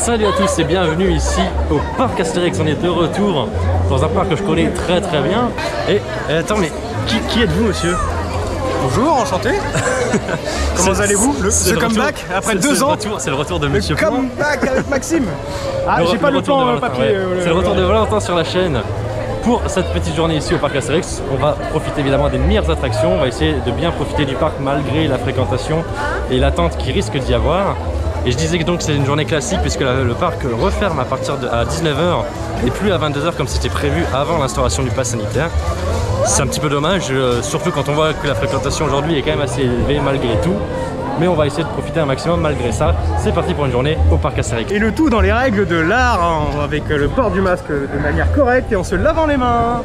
Salut à tous et bienvenue ici au parc Astérix. On est de retour dans un parc que je connais très bien. Et attends, mais qui êtes-vous, monsieur? Bonjour, enchanté. Comment allez-vous? Ce comeback après 2 ans. C'est le retour de monsieur. Le comeback avec Maxime. Ah, j'ai pas le temps papier. Ouais. C'est le retour de Valentin sur la chaîne. Pour cette petite journée ici au parc Astérix, on va profiter évidemment des meilleures attractions. On va essayer de bien profiter du parc malgré la fréquentation et l'attente qui risque d'y avoir. Et je disais que donc c'est une journée classique puisque le parc referme à partir de 19h et plus à 22h comme c'était prévu avant l'instauration du pass sanitaire. C'est un petit peu dommage, surtout quand on voit que la fréquentation aujourd'hui est quand même assez élevée malgré tout. Mais on va essayer de profiter un maximum malgré ça. C'est parti pour une journée au parc Astérix. Et le tout dans les règles de l'art, hein, avec le port du masque de manière correcte et en se lavant les mains.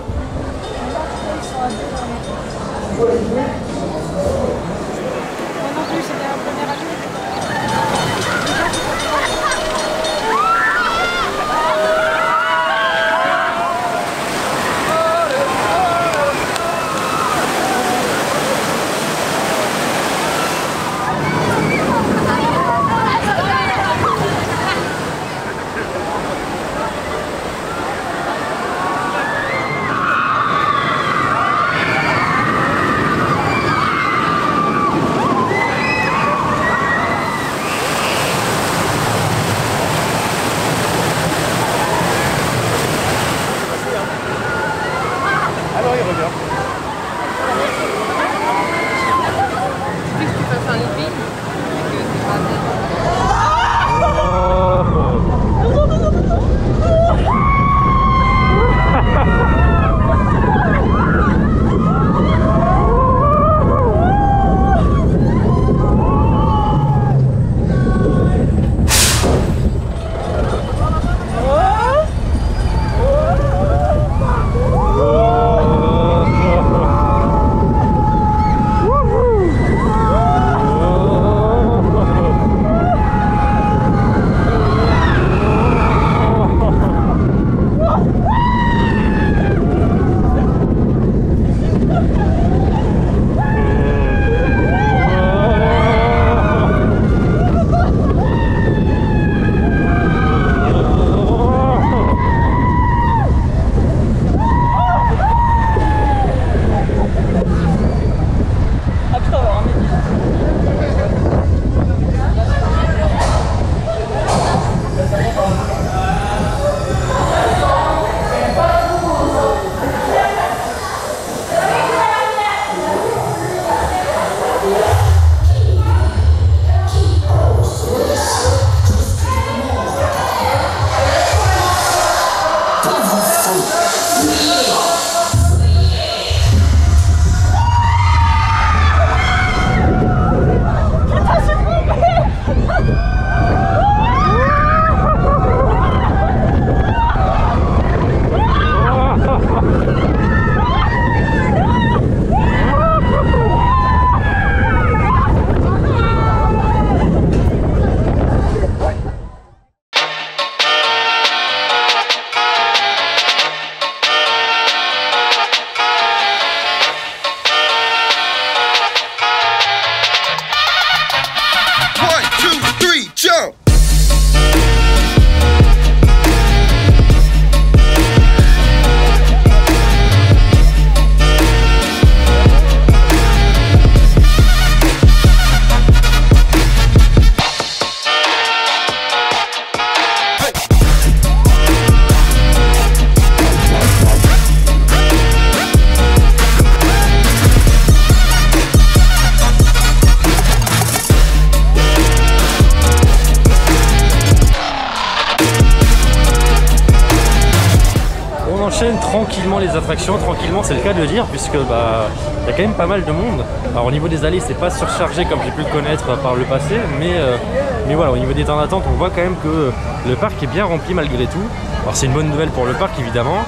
Tranquillement les attractions, tranquillement c'est le cas de dire puisque il y a quand même pas mal de monde. Alors au niveau des allées c'est pas surchargé comme j'ai pu le connaître par le passé, mais voilà, au niveau des temps d'attente on voit quand même que le parc est bien rempli malgré tout. Alors c'est une bonne nouvelle pour le parc évidemment,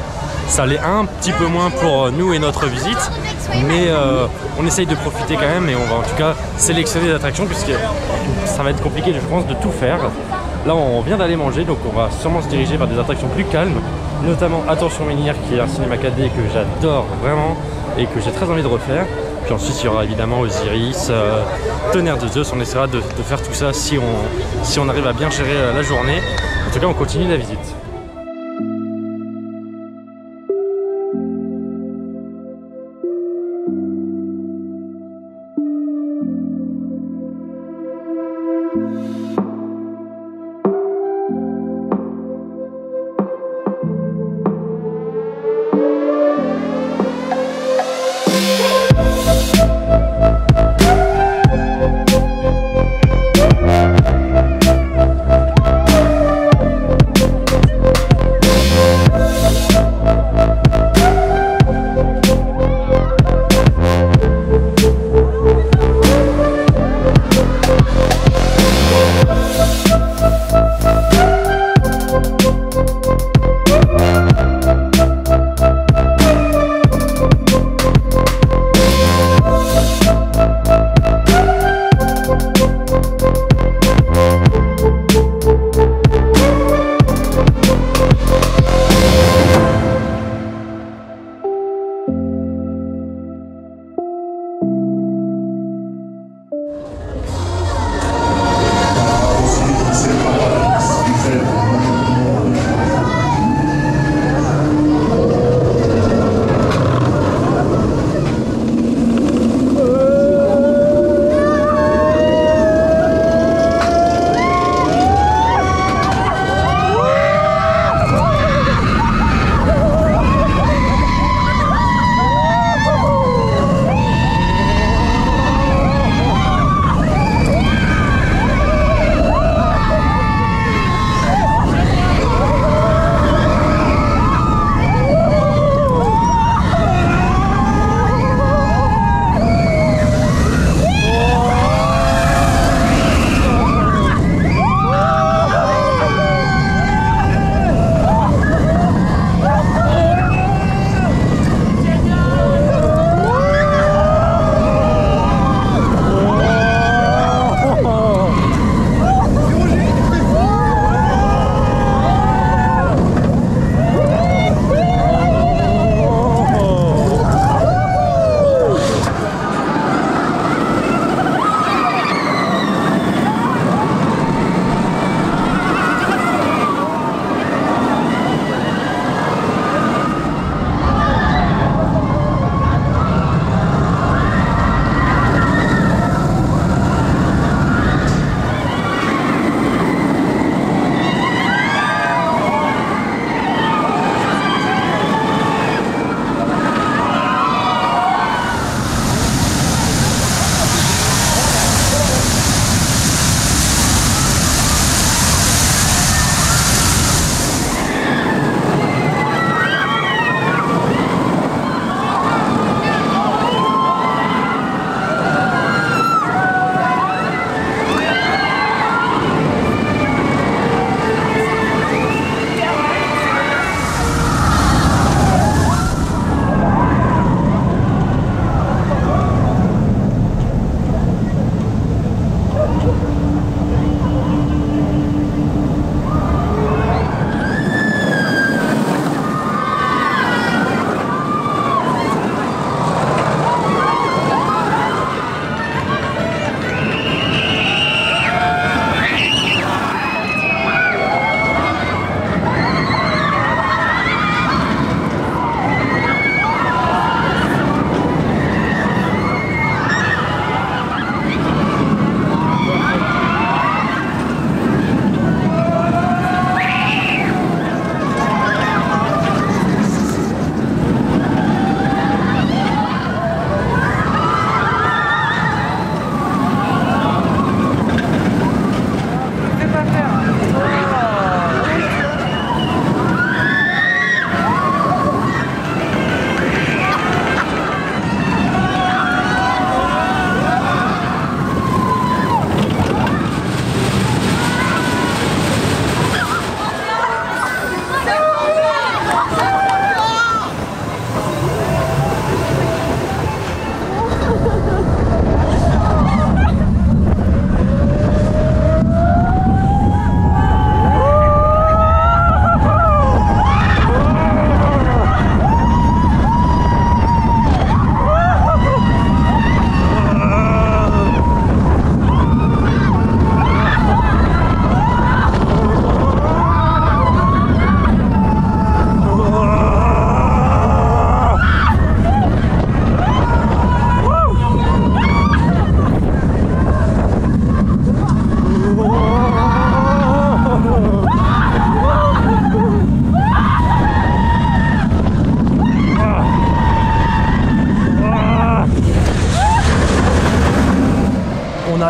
ça l'est un petit peu moins pour nous et notre visite, mais on essaye de profiter quand même et on va en tout cas sélectionner des attractions puisque ça va être compliqué je pense de tout faire. Là on vient d'aller manger donc on va sûrement se diriger vers des attractions plus calmes, notamment Attention Menhir qui est un cinéma 4D que j'adore vraiment et que j'ai très envie de refaire. Puis ensuite il y aura évidemment Osiris, Tonnerre de Zeus, on essaiera de faire tout ça si on arrive à bien gérer la journée. En tout cas, on continue la visite.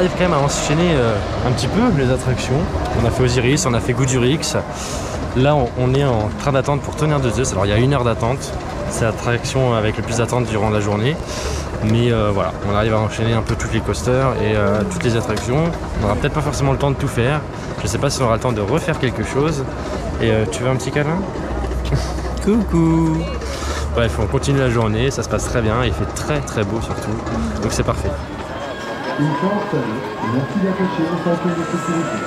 arrive quand même à enchaîner un petit peu les attractions. On a fait Osiris, on a fait Goudurix. Là on est en train d'attendre pour Tonnerre de Zeus. Alors il y a 1 heure d'attente, c'est l'attraction avec le plus d'attente durant la journée. Mais voilà, on arrive à enchaîner un peu toutes les coasters et toutes les attractions. On n'aura peut-être pas forcément le temps de tout faire. Je sais pas si on aura le temps de refaire quelque chose. Et tu veux un petit câlin? Coucou. Bref, on continue la journée, ça se passe très bien, il fait très très beau surtout, donc c'est parfait. Une chance, merci d'attacher au centre de sécurité.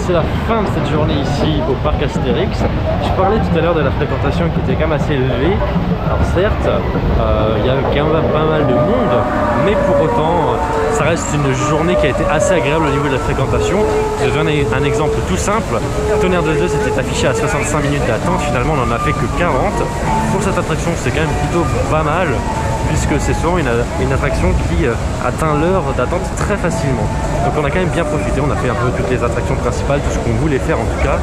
C'est la fin de cette journée ici au parc Astérix. Je parlais tout à l'heure de la fréquentation qui était quand même assez élevée. Alors certes, il y a quand même pas mal de monde, mais pour autant, ça reste une journée qui a été assez agréable au niveau de la fréquentation. Je vais donner un exemple tout simple. Tonnerre de Zeus était affiché à 65 minutes d'attente, finalement on n'en a fait que 40. Pour cette attraction, c'est quand même plutôt pas mal, puisque c'est souvent une attraction qui atteint l'heure d'attente très facilement. Donc on a quand même bien profité, on a fait un peu toutes les attractions principales, tout ce qu'on voulait faire en tout cas.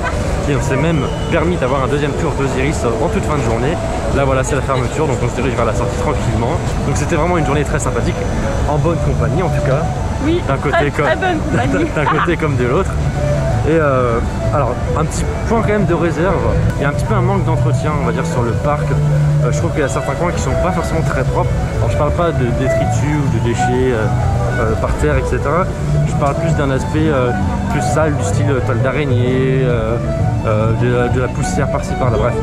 Et on s'est même permis d'avoir un deuxième tour d'Osiris en toute fin de journée. Là voilà, c'est la fermeture, donc on se dirige vers la sortie tranquillement. Donc c'était vraiment une journée très sympathique, en bonne compagnie en tout cas. Oui, d'un côté d'un côté comme de l'autre. Et alors un petit point quand même de réserve, il y a un petit peu un manque d'entretien on va dire sur le parc. Je trouve qu'il y a certains coins qui sont pas forcément très propres. Alors je parle pas de détritus ou de déchets par terre, etc. Je parle plus d'un aspect plus sale du style toile d'araignée, de la poussière par-ci par-là, bref.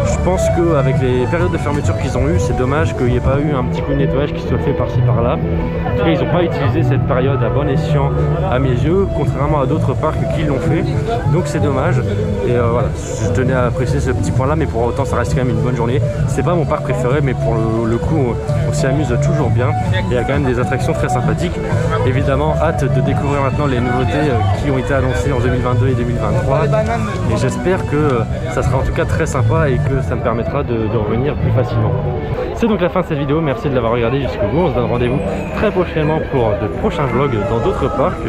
Je pense qu'avec les périodes de fermeture qu'ils ont eues, c'est dommage qu'il n'y ait pas eu un petit coup de nettoyage qui soit fait par-ci par-là. En tout cas, ils n'ont pas utilisé cette période à bon escient à mes yeux, contrairement à d'autres parcs qui l'ont fait. Donc c'est dommage. Et voilà, je tenais à apprécier ce petit point-là, mais pour autant, ça reste quand même une bonne journée. C'est pas mon parc préféré, mais pour le coup, on s'y amuse toujours bien. Et il y a quand même des attractions très sympathiques. Évidemment, hâte de découvrir maintenant les nouveautés qui ont été annoncés en 2022 et 2023. Et j'espère que ça sera en tout cas très sympa et que ça me permettra de revenir plus facilement. C'est donc la fin de cette vidéo, merci de l'avoir regardé jusqu'au bout. On se donne rendez-vous très prochainement pour de prochains vlogs dans d'autres parcs.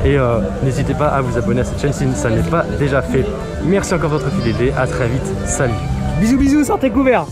Et n'hésitez pas à vous abonner à cette chaîne si ça n'est pas déjà fait. Merci encore de votre fidélité, à très vite, salut. Bisous bisous, sortez couverts.